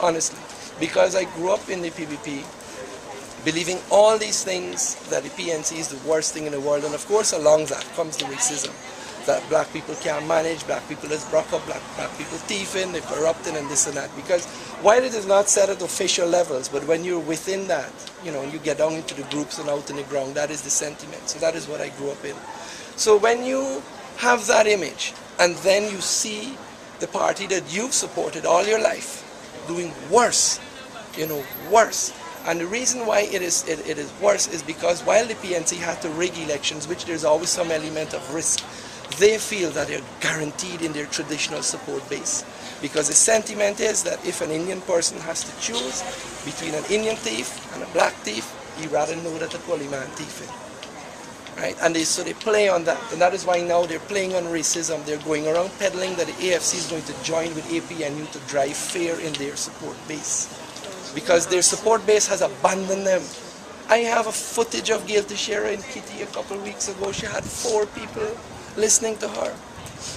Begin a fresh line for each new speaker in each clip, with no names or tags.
honestly, because I grew up in the PBP, believing all these things, that the PNC is the worst thing in the world, and of course along that comes the racism, that black people can't manage, black people is broke up, black people thieving, they're corrupting and this and that. Because while it is not set at official levels, but when you're within that, you know, you get down into the groups and out in the ground, that is the sentiment. So that is what I grew up in. So when you have that image, and then you see the party that you've supported all your life doing worse, you know, worse. And the reason why it is worse is because while the PNC had to rig elections, which there's always some element of risk, they feel that they're guaranteed in their traditional support base. Because the sentiment is that if an Indian person has to choose between an Indian thief and a black thief, he'd rather know that a Poli man thieving. Right? And so they play on that. And that is why now they're playing on racism. They're going around peddling that the AFC is going to join with APNU to drive fear in their support base. Because their support base has abandoned them. I have a footage of Gail Teixeira in Kitty a couple of weeks ago. She had 4 people listening to her.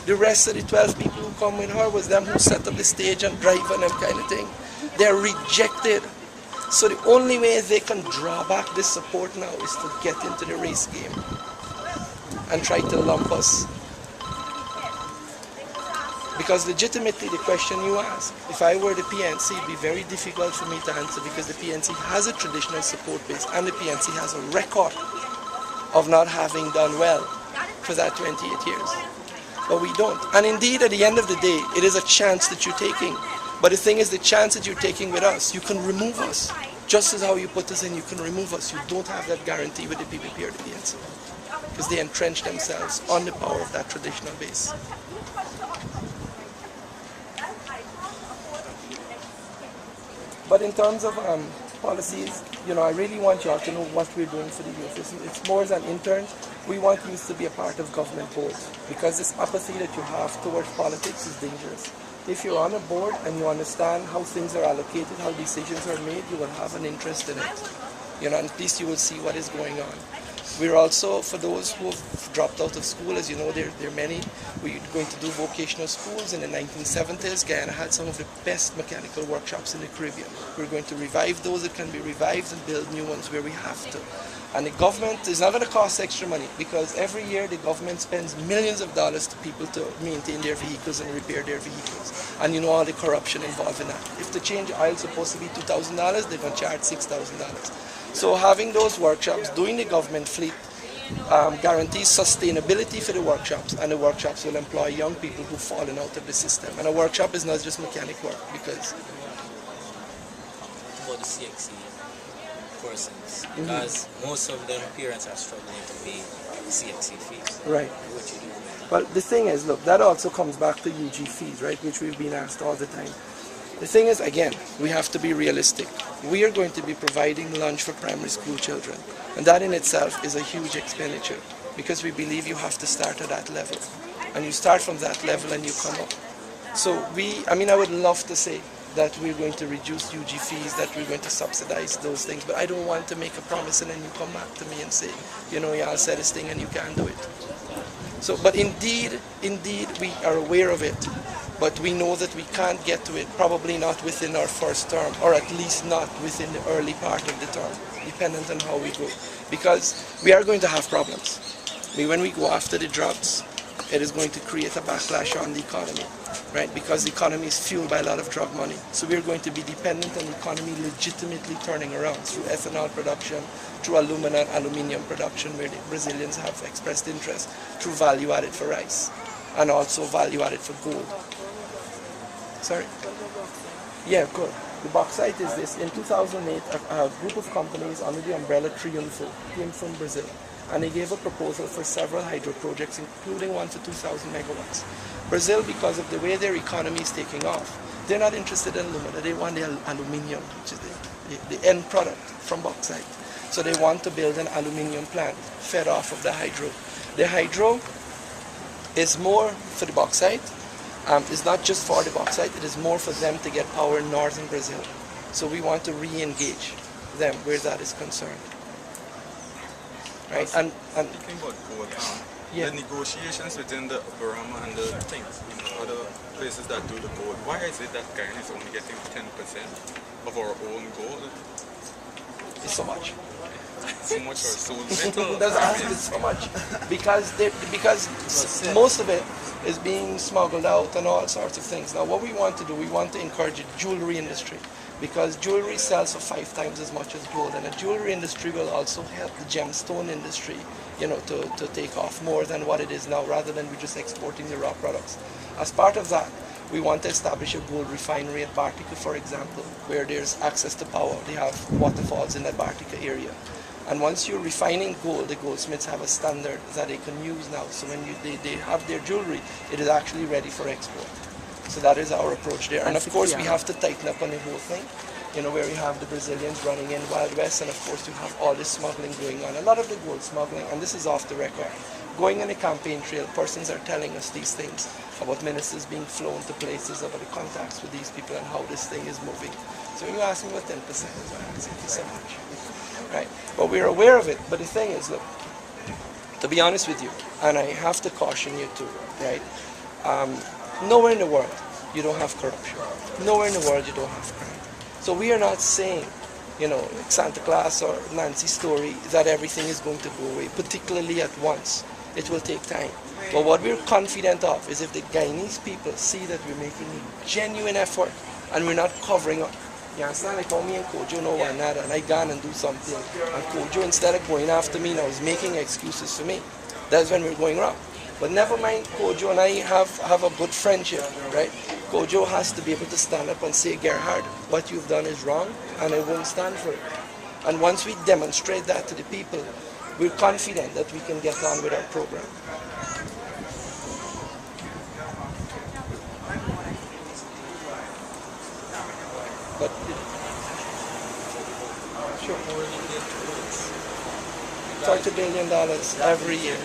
The rest of the 12 people who come with her was them who set up the stage and drive and them kind of thing. They're rejected. So the only way they can draw back this support now is to get into the race game and try to lump us. Because legitimately the question you ask, if I were the PNC, it'd be very difficult for me to answer, because the PNC has a traditional support base and the PNC has a record of not having done well for that 28 years. But we don't. And indeed, at the end of the day, it is a chance that you're taking. But the thing is, the chance that you're taking with us, you can remove us. Just as how you put us in, you can remove us. You don't have that guarantee with the PPP or the PNC. Because they entrench themselves on the power of that traditional base. But in terms of policies, you know, I really want you all to know what we're doing for the youth. It's more as an intern. We want youth to be a part of government boards, because this apathy that you have towards politics is dangerous. If you're on a board and you understand how things are allocated, how decisions are made, you will have an interest in it. You know, and at least you will see what is going on. We're also, for those who have dropped out of school, as you know, there are many. We're going to do vocational schools. In the 1970s, Guyana had some of the best mechanical workshops in the Caribbean. We're going to revive those that can be revived and build new ones where we have to. And the government is not going to cost extra money, because every year the government spends millions of dollars to people to maintain their vehicles and repair their vehicles. And you know all the corruption involved in that. If the change oil is supposed to be $2,000, they're going to charge $6,000. So having those workshops, doing the government fleet, guarantees sustainability for the workshops, and the workshops will employ young people who've fallen out of the system. And a workshop is not just mechanic work, because...
About the CXC persons, because most of them parents are struggling to pay CXC fees.
Right.
What you do with that?
Well, the thing is, look, that also comes back to UG fees, right, which we've been asked all the time. The thing is, again, we have to be realistic. We are going to be providing lunch for primary school children. And that in itself is a huge expenditure, because we believe you have to start at that level. And you start from that level and you come up. So I would love to say that we're going to reduce UG fees, that we're going to subsidize those things, but I don't want to make a promise and then you come back to me and say, you know, y'all said this thing and you can't do it. So, but indeed, we are aware of it. But we know that we can't get to it, probably not within our first term, or at least not within the early part of the term, dependent on how we go. Because we are going to have problems. When we go after the drugs, it is going to create a backlash on the economy, right? Because the economy is fueled by a lot of drug money. So we're going to be dependent on the economy legitimately turning around through ethanol production, through aluminium production, where the Brazilians have expressed interest, through value added for rice, and also value added for gold. Sorry? Yeah, good. The bauxite is this. In 2008, a group of companies under the umbrella Triunfo came from Brazil, and they gave a proposal for several hydro projects, including one for 2,000 megawatts. Brazil, because of the way their economy is taking off, they're not interested in alumina. They want the aluminium, which is the end product from bauxite. So they want to build an aluminium plant fed off of the hydro. The hydro is more for the bauxite. It's not just for the bauxite, it is more for them to get power in northern Brazil. So we want to re-engage them where that is concerned. Right? And
thinking about gold,
Yeah.
the negotiations within the Burma and the other places that do the gold, why is it that Guyana is only getting 10% of our own gold?
It's so much.
So much or so little?
That's asking so much because most of it is being smuggled out and all sorts of things. Now, what we want to do, we want to encourage the jewelry industry because jewelry sells for 5 times as much as gold, and the jewelry industry will also help the gemstone industry, to take off more than what it is now, rather than we just exporting the raw products. As part of that, we want to establish a gold refinery at Bartica, for example, where there's access to power. They have waterfalls in that Bartica area. And once you're refining gold, the goldsmiths have a standard that they can use now. So when they have their jewelry, it is actually ready for export. So that is our approach there. And of course, we have to tighten up on the whole thing, where we have the Brazilians running in Wild West, and of course you have all this smuggling going on. A lot of the gold smuggling, and this is off the record, going on a campaign trail, persons are telling us these things about ministers being flown to places, about the contacts with these people and how this thing is moving. So when you ask me what 10% is, I say it's so much. Right? But we're aware of it. But the thing is, look, to be honest with you, and I have to caution you too, right? Nowhere in the world you don't have corruption. Nowhere in the world you don't have crime. So we are not saying, like Santa Claus or Nancy's story, that everything is going to go away, particularly at once. It will take time. But what we're confident of is if the Guyanese people see that we're making a genuine effort and we're not covering up. You understand? Like how me and Kojo know one another, and I gone and do something, and Kojo, instead of going after me now, is making excuses for me. That's when we're going wrong. But never mind, Kojo and I have a good friendship, right? Kojo has to be able to stand up and say, Gerhard, what you've done is wrong, and I won't stand for it. And once we demonstrate that to the people, we're confident that we can get on with our program. But sure, $30 billion every year.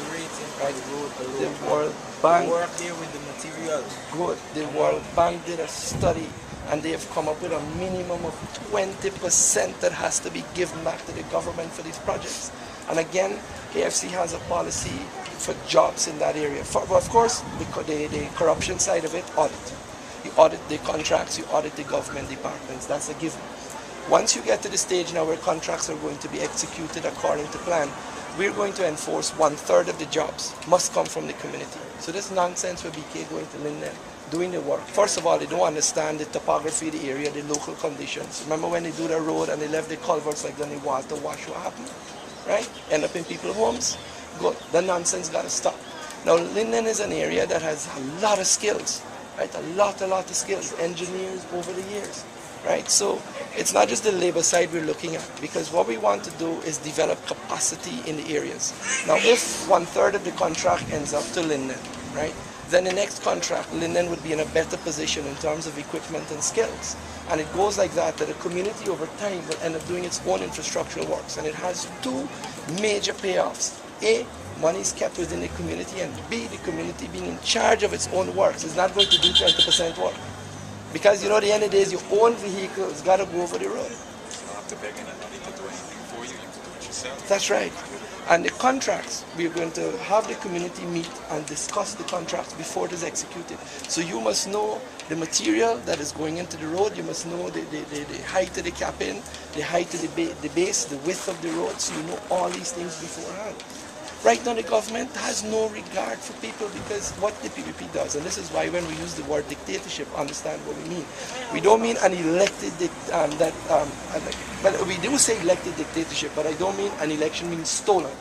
Right? The World Bank
Work here with the material.
good. The World Bank did a study, and they have come up with a minimum of 20% that has to be given back to the government for these projects. And again, AFC has a policy for jobs in that area. Of course, the corruption side of it, audit. You audit the contracts, you audit the government departments. That's a given. Once you get to the stage now where contracts are going to be executed according to plan, we're going to enforce 1/3 of the jobs must come from the community. So this nonsense with BK going to Linden, doing the work. First of all, they don't understand the topography of the area, the local conditions. Remember when they do the road and they left the culverts like then they water wash, what happened? Right? End up in people's homes. Good. The nonsense got to stop. Now Linden is an area that has a lot of skills. Right? A lot of skills, engineers over the years, right? So it's not just the labor side we're looking at, because what we want to do is develop capacity in the areas. Now, if 1/3 of the contract ends up to Linden, right, then the next contract, Linden would be in a better position in terms of equipment and skills. And it goes like that the community over time will end up doing its own infrastructural works. And it has 2 major payoffs. A, money is kept within the community, and B, the community being in charge of its own works is not going to do 20% work. Because at the end of the day, your own vehicle has got to go over the road.
You don't have to beg anybody to do anything for you, you have to do it yourself.
That's right. And the contracts, we're going to have the community meet and discuss the contracts before it is executed. So you must know the material that is going into the road, you must know the height of the cap-in, the height of the base, the width of the road, so you know all these things beforehand. Right now, the government has no regard for people, because what the PPP does, and this is why when we use the word dictatorship, understand what we mean. We don't mean an elected, but we do say elected dictatorship, but I don't mean an election means stolen.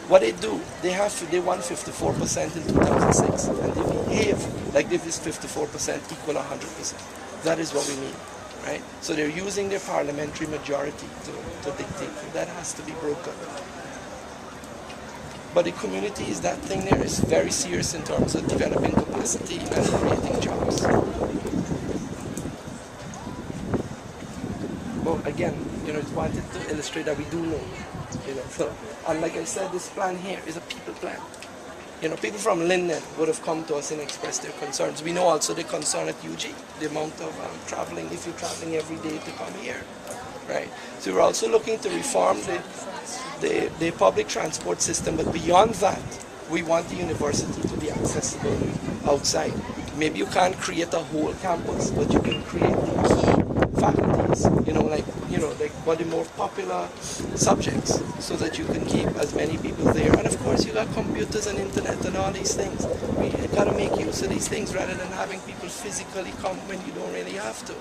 What they do, they won 54% in 2006, and they behave like if this 54% equal 100%. That is what we mean, right? So they're using their parliamentary majority to dictate. That has to be broken. But the community is that thing there is very serious in terms of developing capacity and creating jobs. Well, again, it's wanted to illustrate that we do know. So, and like I said, this plan here is a people plan. People from Linden would have come to us and expressed their concerns. We know also the concern at UG, the amount of traveling, if you're traveling every day to come here, right? So we're also looking to reform the public transport system, but beyond that, We want the university to be accessible outside. Maybe you can't create a whole campus, but you can create key faculties, like what the more popular subjects, so that you can keep as many people there. And of course, you got computers and internet and all these things. We gotta make use of these things rather than having people physically come when you don't really have to.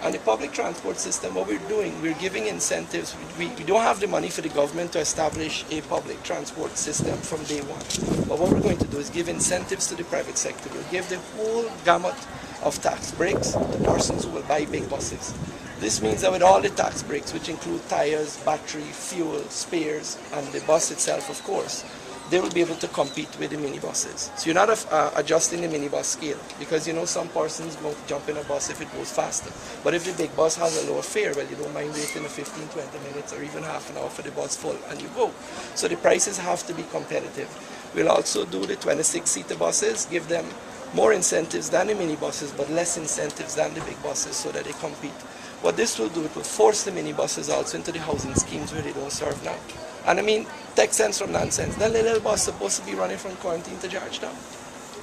And the public transport system, what we're doing, we're giving incentives. We don't have the money for the government to establish a public transport system from day one. But what we're going to do is give incentives to the private sector. We'll give the whole gamut of tax breaks to persons who will buy big buses. This means that with all the tax breaks, which include tires, battery, fuel, spares, and the bus itself, of course, they will be able to compete with the minibuses. So you're not adjusting the minibus scale, because some persons won't jump in a bus if it goes faster. But if the big bus has a lower fare, well, you don't mind waiting 15, 20 minutes or even half an hour for the bus full, and you go. So the prices have to be competitive. We'll also do the 26-seater buses, give them more incentives than the minibuses, but less incentives than the big buses, so that they compete. What this will do, it will force the minibuses also into the housing schemes where they don't serve now. And I mean, take sense from nonsense. That little bus is supposed to be running from Quarantine to Georgetown.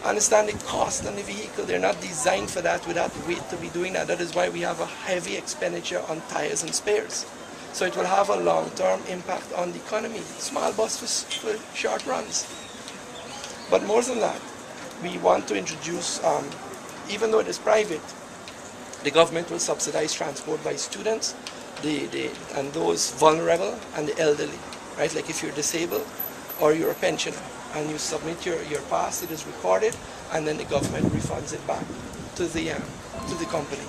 Understand the cost and the vehicle. They're not designed for that, without weight to be doing that. That is why we have a heavy expenditure on tires and spares. So it will have a long-term impact on the economy. Small bus for short runs. But more than that, we want to introduce, even though it is private, the government will subsidize transport by students, and those vulnerable and the elderly. Right? Like if you're disabled or you're a pensioner and you submit your pass, it is recorded, and then the government refunds it back to the company.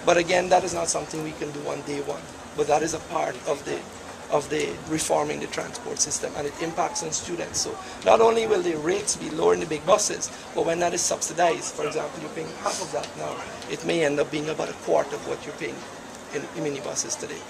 But again, that is not something we can do on day one. But that is a part of the reforming the transport system, and it impacts on students. So not only will the rates be lower in the big buses, but when that is subsidized, for example, you're paying half of that now, it may end up being about a quarter of what you're paying in minibuses today.